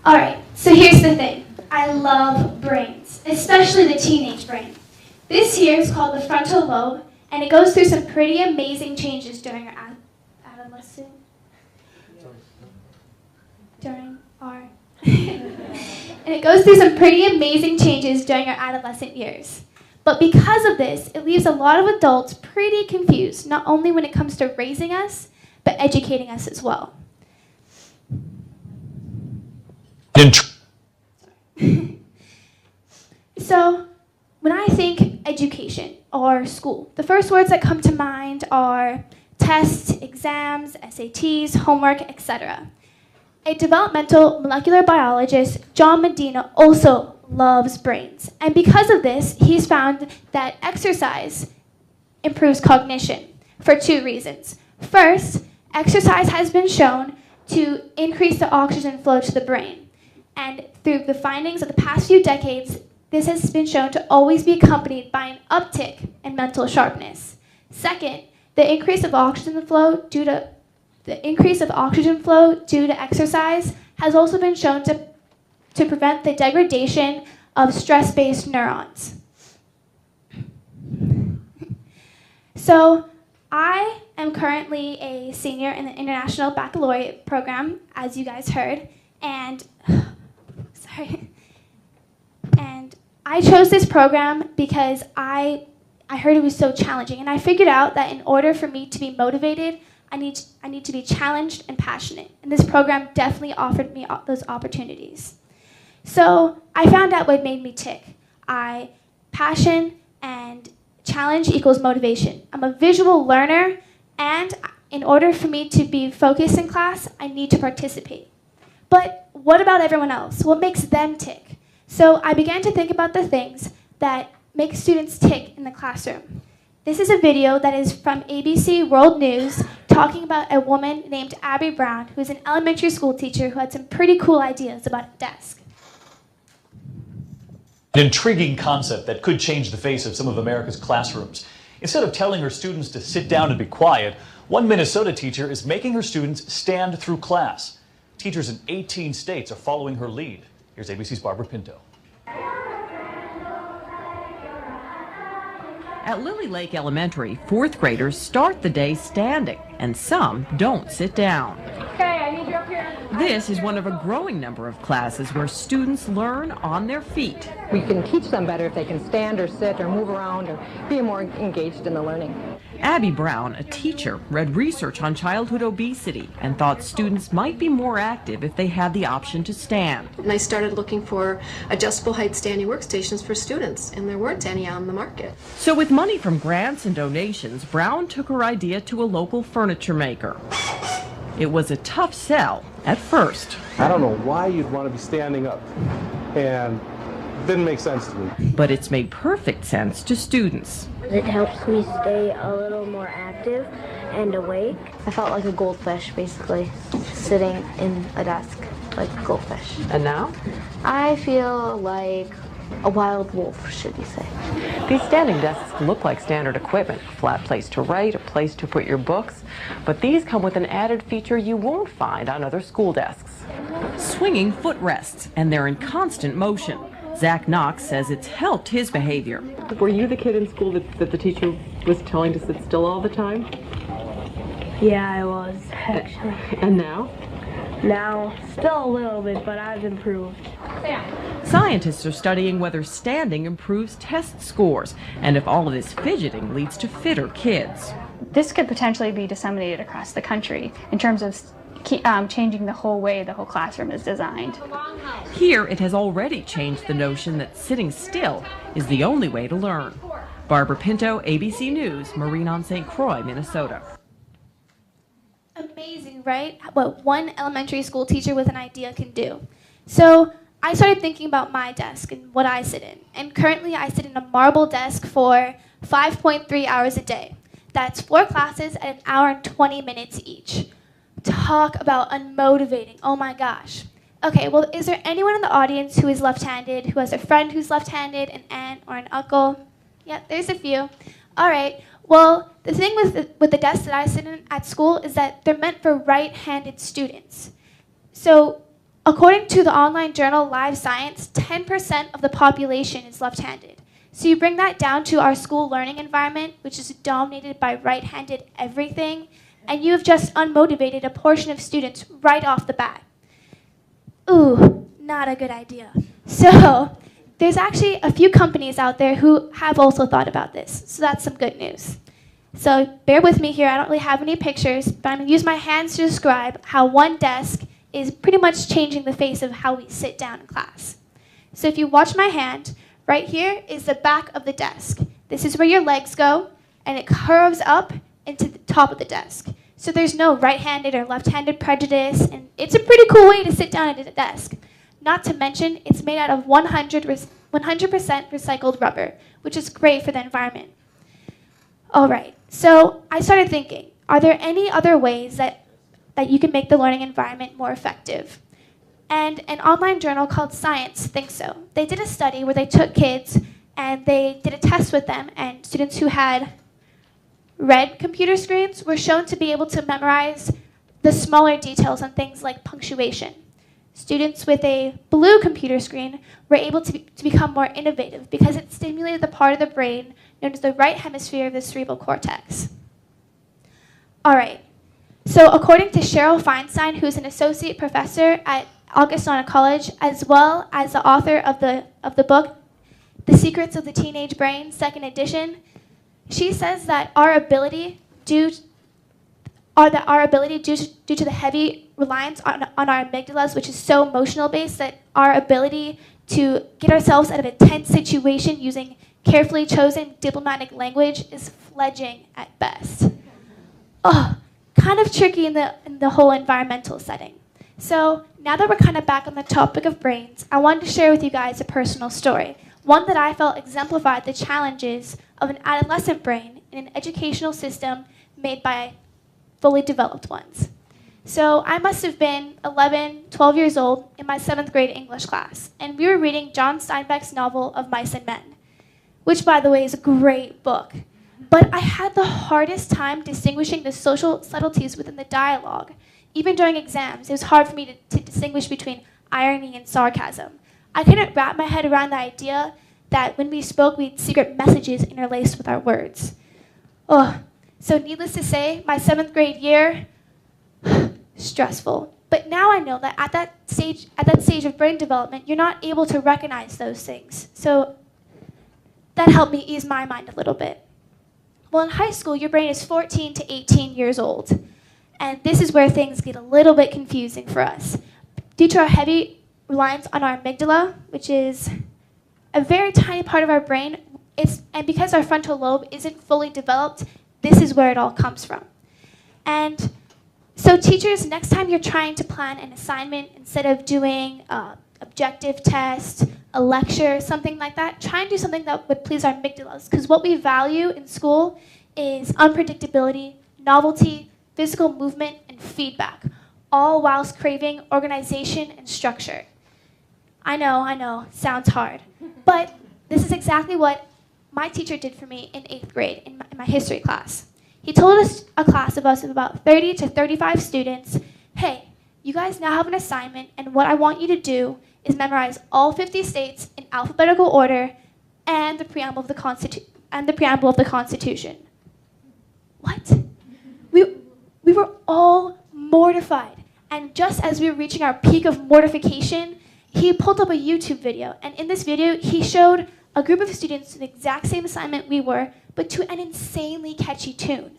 Alright, so here's the thing. I love brains, especially the teenage brain. This here is called the frontal lobe, and it goes through some pretty amazing changes during our adolescence. And it goes through some pretty amazing changes during our adolescent years. But because of this, it leaves a lot of adults pretty confused, not only when it comes to raising us, but educating us as well. So, when I think education or school, the first words that come to mind are tests, exams, SATs, homework, etc. A developmental molecular biologist, John Medina, also loves brains. And because of this, he's found that exercise improves cognition for two reasons. First, exercise has been shown to increase the oxygen flow to the brain. And through the findings of the past few decades, this has been shown to always be accompanied by an uptick in mental sharpness. Second, the increase of oxygen flow due to exercise has also been shown to prevent the degradation of stress-based neurons. So I am currently a senior in the International Baccalaureate program, as you guys heard, and and I chose this program because I heard it was so challenging, and I figured out that in order for me to be motivated, I need to be challenged and passionate, and this program definitely offered me those opportunities. So I found out what made me tick. Passion and challenge equals motivation. I'm a visual learner, and in order for me to be focused in class, I need to participate. But what about everyone else? What makes them tick? So I began to think about the things that make students tick in the classroom. This is a video that is from ABC World News talking about a woman named Abby Brown, who is an elementary school teacher who had some pretty cool ideas about a desk. An intriguing concept that could change the face of some of America's classrooms. Instead of telling her students to sit down and be quiet, one Minnesota teacher is making her students stand through class. Teachers in 18 states are following her lead. Here's ABC's Barbara Pinto. At Lily Lake Elementary, fourth graders start the day standing, and some don't sit down. Okay, I need you up here. This is one of a growing number of classes where students learn on their feet. We can teach them better if they can stand or sit or move around or be more engaged in the learning. Abby Brown, a teacher, read research on childhood obesity and thought students might be more active if they had the option to stand. And I started looking for adjustable height standing workstations for students, and there weren't any on the market. So with money from grants and donations, Brown took her idea to a local furniture maker. It was a tough sell at first. I don't know why you'd want to be standing up, and it didn't make sense to me. But it's made perfect sense to students. It helps me stay a little more active and awake. I felt like a goldfish, basically, sitting in a desk like a goldfish. And now? I feel like a wild wolf, should you say. These standing desks look like standard equipment, a flat place to write, a place to put your books, but these come with an added feature you won't find on other school desks. Swinging footrests, and they're in constant motion. Zach Knox says it's helped his behavior. Were you the kid in school that the teacher was telling to sit still all the time? Yeah, I was, actually. And now? Now, still a little bit, but I've improved. Scientists are studying whether standing improves test scores and if all of this fidgeting leads to fitter kids. This could potentially be disseminated across the country in terms of changing the whole way the whole classroom is designed. Here, it has already changed the notion that sitting still is the only way to learn. Barbara Pinto, ABC News, Marine on St. Croix, Minnesota. Amazing, right? What one elementary school teacher with an idea can do. So I started thinking about my desk and what I sit in. And currently I sit in a marble desk for 5.3 hours a day. That's 4 classes at an hour and 20 minutes each. Talk about unmotivating. Oh my gosh. Okay, well, is there anyone in the audience who is left-handed, who has a friend who's left-handed, an aunt or an uncle? Yeah, there's a few. All right. Well, the thing with the desks that I sit in at school is that they're meant for right-handed students. So According to the online journal Live Science, 10% of the population is left-handed. So you bring that down to our school learning environment, which is dominated by right-handed everything, and you have just unmotivated a portion of students right off the bat. Ooh, not a good idea. So there's actually a few companies out there who have also thought about this, so that's some good news. So bear with me here, I don't really have any pictures, but I'm going to use my hands to describe how one desk is pretty much changing the face of how we sit down in class. So if you watch my hand, right here is the back of the desk. This is where your legs go, and it curves up into the top of the desk. So there's no right-handed or left-handed prejudice, and it's a pretty cool way to sit down at a desk. Not to mention, it's made out of 100% recycled rubber, which is great for the environment. All right, so I started thinking, are there any other ways that you can make the learning environment more effective? And an online journal called Science thinks so. They did a study where they took kids and they did a test with them, and students who had red computer screens were shown to be able to memorize the smaller details on things like punctuation. Students with a blue computer screen were able to become more innovative because it stimulated the part of the brain known as the right hemisphere of the cerebral cortex. All right. So according to Cheryl Feinstein, who's an associate professor at Augustana College, as well as the author of the book, The Secrets of the Teenage Brain, 2nd edition, she says that our ability due to the heavy reliance on our amygdalas, which is so emotional based, that our ability to get ourselves out of a tense situation using carefully chosen diplomatic language is fledgling at best. Oh, kind of tricky in the whole environmental setting. So now that we're kind of back on the topic of brains, I wanted to share with you guys a personal story, one that I felt exemplified the challenges of an adolescent brain in an educational system made by fully developed ones. So I must have been 11, 12 years old in my 7th grade English class, and we were reading John Steinbeck's novel of Mice and Men, which, by the way, is a great book. But I had the hardest time distinguishing the social subtleties within the dialogue. Even during exams, it was hard for me to distinguish between irony and sarcasm. I couldn't wrap my head around the idea that when we spoke, we had secret messages interlaced with our words. Oh, so needless to say, my 7th grade year, stressful. But now I know that at that stage of brain development, you're not able to recognize those things. So that helped me ease my mind a little bit. Well, in high school, your brain is 14 to 18 years old. And this is where things get a little bit confusing for us. Due to our heavy reliance on our amygdala, which is a very tiny part of our brain, and because our frontal lobe isn't fully developed, this is where it all comes from. And so teachers, next time you're trying to plan an assignment, instead of doing objective test, a lecture, something like that, try and do something that would please our amygdalas, because what we value in school is unpredictability, novelty, physical movement, and feedback, all whilst craving organization and structure. I know, sounds hard. But this is exactly what my teacher did for me in 8th grade in my history class. He told us, a class of us of about 30 to 35 students, hey, you guys now have an assignment, and what I want you to do is memorize all 50 states in alphabetical order and the preamble of the Constitution. What? We were all mortified. And just as we were reaching our peak of mortification, he pulled up a YouTube video. And in this video, he showed a group of students the exact same assignment we were, but to an insanely catchy tune.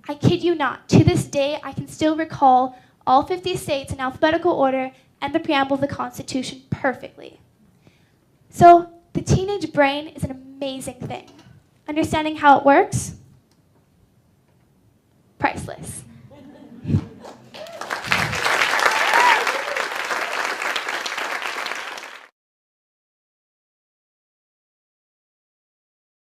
I kid you not. To this day, I can still recall all 50 states in alphabetical order and the preamble of the Constitution perfectly. So the teenage brain is an amazing thing. Understanding how it works? Priceless.